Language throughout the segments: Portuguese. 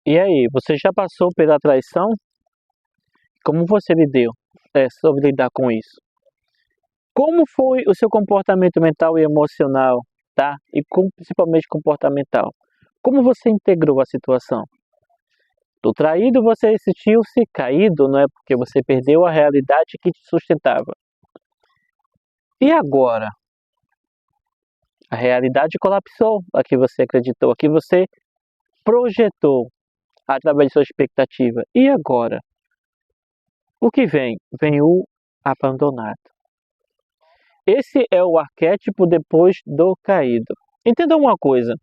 E aí, você já passou pela traição? Como você lidou? Soube lidar com isso? Como foi o seu comportamento mental e emocional, tá? Principalmente comportamental. Como você integrou a situação? Do traído você sentiu-se caído, não é? Porque você perdeu a realidade que te sustentava. E agora? A realidade colapsou, a que você acreditou, a que você projetou através de sua expectativa. E agora? O que vem? Vem o abandonado. Esse é o arquétipo depois do caído. Entenda uma coisa.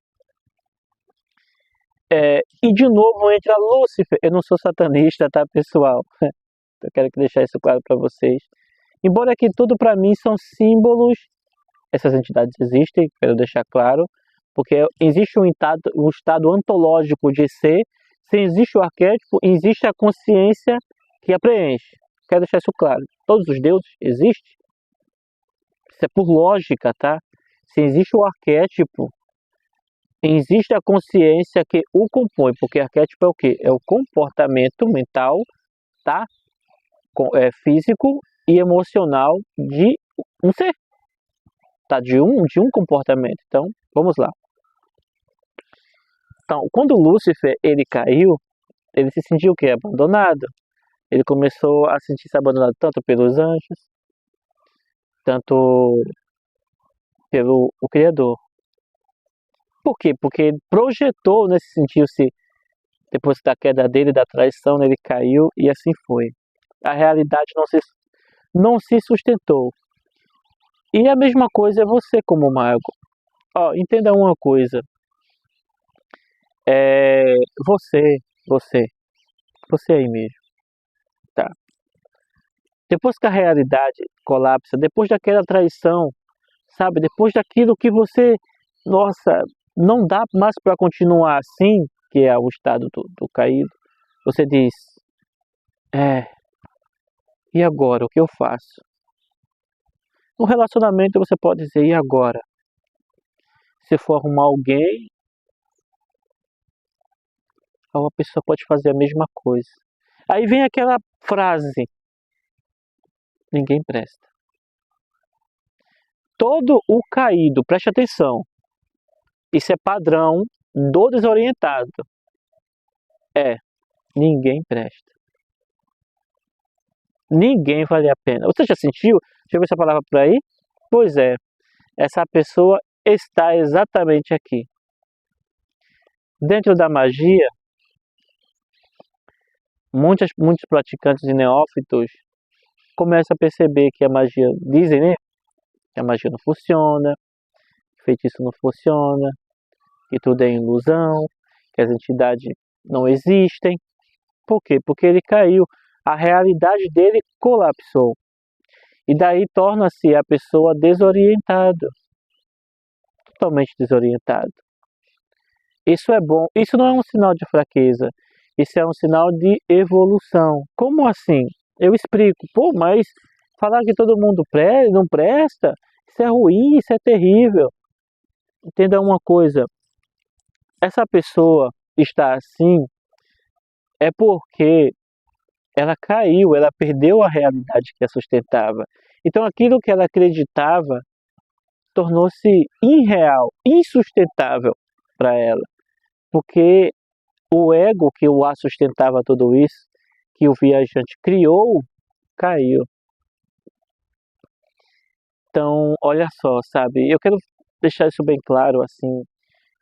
E de novo entra Lúcifer. Eu não sou satanista, tá, pessoal? Eu quero deixar isso claro para vocês. Embora que tudo para mim são símbolos, essas entidades existem, quero deixar claro, porque existe um estado ontológico de ser, se existe o arquétipo, existe a consciência que a preenche. Quero deixar isso claro. Todos os deuses existem. Isso é por lógica, tá? Se existe o arquétipo, existe a consciência que o compõe, porque arquétipo é o quê? É o comportamento mental, tá? Físico e emocional de um ser, tá? De um comportamento. Então, vamos lá. Então, quando Lúcifer ele caiu, ele se sentiu o quê? Abandonado. Ele começou a sentir-se abandonado tanto pelos anjos, tanto pelo o Criador. Por quê? Porque ele projetou, né, sentiu-se, depois da queda dele, da traição, né, ele caiu e assim foi. A realidade não se sustentou. E a mesma coisa é você como mago. Entenda uma coisa. É, você, você, você aí mesmo, tá? Depois que a realidade colapsa, depois daquela traição, sabe? Depois daquilo que você, nossa, não dá mais para continuar assim, que é o estado do caído. Você diz, e agora? O que eu faço? No relacionamento você pode dizer, e agora? Se for arrumar alguém, a pessoa pode fazer a mesma coisa. Aí vem aquela frase, ninguém presta. Todo o caído, preste atenção, isso é padrão do desorientado. Ninguém presta. Ninguém vale a pena. Você já sentiu? Já viu essa palavra por aí? Pois é, essa pessoa está exatamente aqui. Dentro da magia, muitos praticantes e neófitos começam a perceber que a magia, dizem, né? Que a magia não funciona, que feitiço não funciona, que tudo é ilusão, que as entidades não existem. Por quê? Porque ele caiu, a realidade dele colapsou. E daí torna-se a pessoa desorientada, totalmente desorientada. Isso é bom, isso não é um sinal de fraqueza, isso é um sinal de evolução. Como assim? Eu explico. Mas falar que todo mundo não presta, isso é ruim, isso é terrível. Entenda uma coisa, essa pessoa está assim é porque ela caiu, ela perdeu a realidade que a sustentava. Então aquilo que ela acreditava tornou-se irreal, insustentável para ela. Porque o ego que o a sustentava tudo isso, que o viajante criou, caiu. Então, olha só, sabe, eu quero deixar isso bem claro, assim,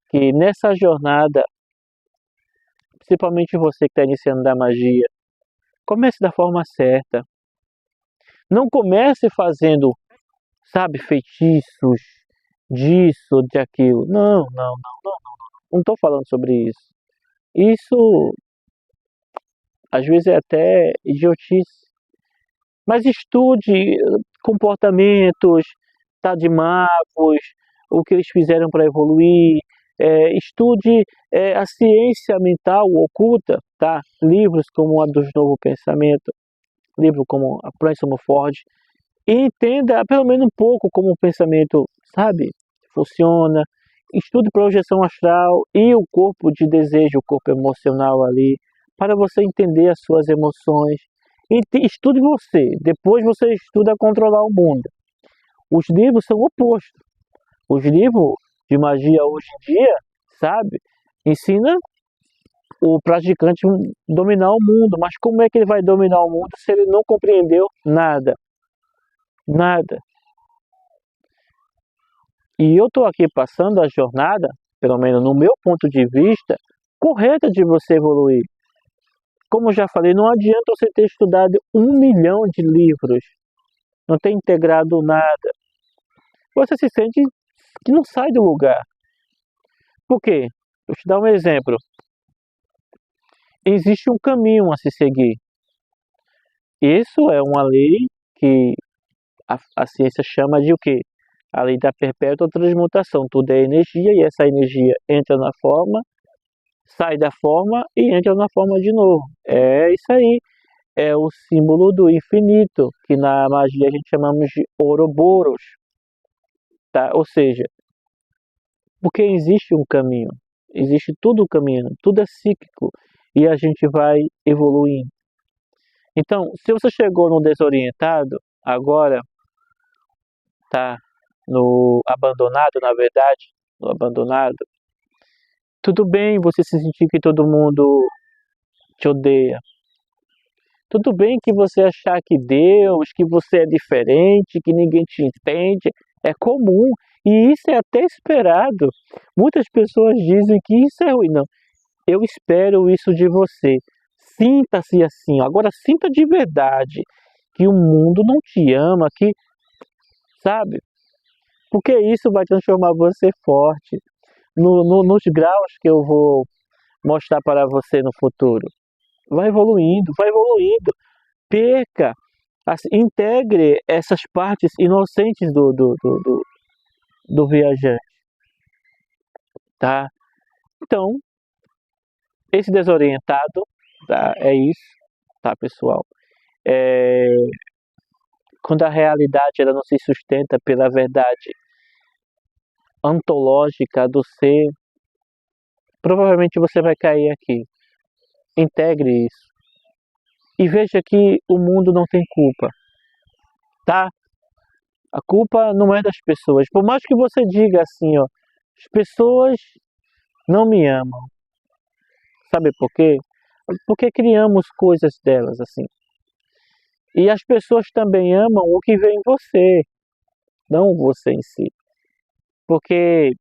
que nessa jornada, principalmente você que está iniciando da magia, comece da forma certa. Não comece fazendo, sabe, feitiços disso, de aquilo. Não estou falando sobre isso. Isso, às vezes, é até idiotice. Mas estude comportamentos, tá, de magos, o que eles fizeram para evoluir. Estude a ciência mental oculta, tá? Livros como a dos Novo Pensamento, livro como a Prince Ford, e entenda pelo menos um pouco como o pensamento, sabe, funciona. estude projeção astral e o corpo de desejo, o corpo emocional ali, para você entender as suas emoções. Estude você, depois você estuda controlar o mundo. Os livros são opostos. Os livros de magia hoje em dia, sabe, ensina o praticante dominar o mundo. Mas como é que ele vai dominar o mundo se ele não compreendeu nada? Nada. E eu estou aqui passando a jornada, pelo menos no meu ponto de vista, correta de você evoluir. Como eu já falei, não adianta você ter estudado 1 milhão de livros, não ter integrado nada. Você se sente que não sai do lugar. Por quê? Vou te dar um exemplo. Existe um caminho a se seguir. Isso é uma lei que a ciência chama de o quê? A lei da perpétua transmutação. Tudo é energia e essa energia entra na forma, sai da forma e entra na forma de novo. É isso aí. É o símbolo do infinito, que na magia a gente chamamos de Ouroboros. Tá? Ou seja, porque existe um caminho. Existe tudo caminhando. Tudo é cíclico. E a gente vai evoluindo. Então, se você chegou no desorientado, agora tá no abandonado, na verdade, no abandonado, tudo bem você se sentir que todo mundo te odeia. Tudo bem que você achar que Deus, que você é diferente, que ninguém te entende, é comum e isso é até esperado. Muitas pessoas dizem que isso é ruim. Não, eu espero isso de você. Sinta-se assim. Agora sinta de verdade que o mundo não te ama, que, sabe? Porque isso vai transformar você forte nos graus que eu vou mostrar para você no futuro. Vai evoluindo, vai evoluindo. Perca, integre essas partes inocentes do viajante, tá? Então, esse desorientado, tá? É isso, tá, pessoal? Quando a realidade ela não se sustenta pela verdade ontológica do ser, provavelmente você vai cair aqui. Integre isso. E veja que o mundo não tem culpa, tá? A culpa não é das pessoas. Por mais que você diga assim, ó, as pessoas não me amam. Sabe por quê? Porque criamos coisas delas assim. E as pessoas também amam o que vem em você, não você em si. Porque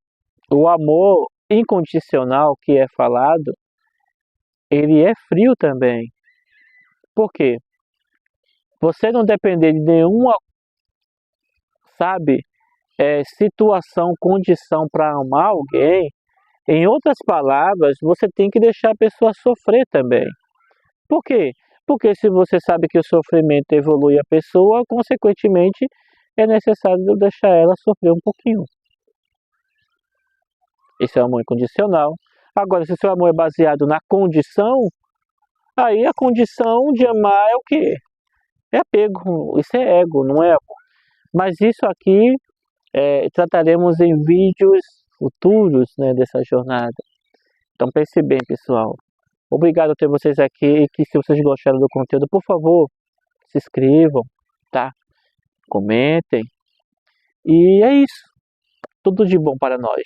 o amor incondicional que é falado, ele é frio também. Por quê? Você não depender de nenhuma, sabe, situação, condição para amar alguém. Em outras palavras, você tem que deixar a pessoa sofrer também. Por quê? Porque se você sabe que o sofrimento evolui a pessoa, consequentemente é necessário deixar ela sofrer um pouquinho. Esse é o amor incondicional. Agora, se o seu amor é baseado na condição, aí a condição de amar é o quê? É apego, isso é ego, não é amor. Mas isso aqui trataremos em vídeos futuros, né, dessa jornada. Então pense bem, pessoal. Obrigado a ter vocês aqui e que se vocês gostaram do conteúdo, por favor, se inscrevam, tá? Comentem. E é isso. Tudo de bom para nós.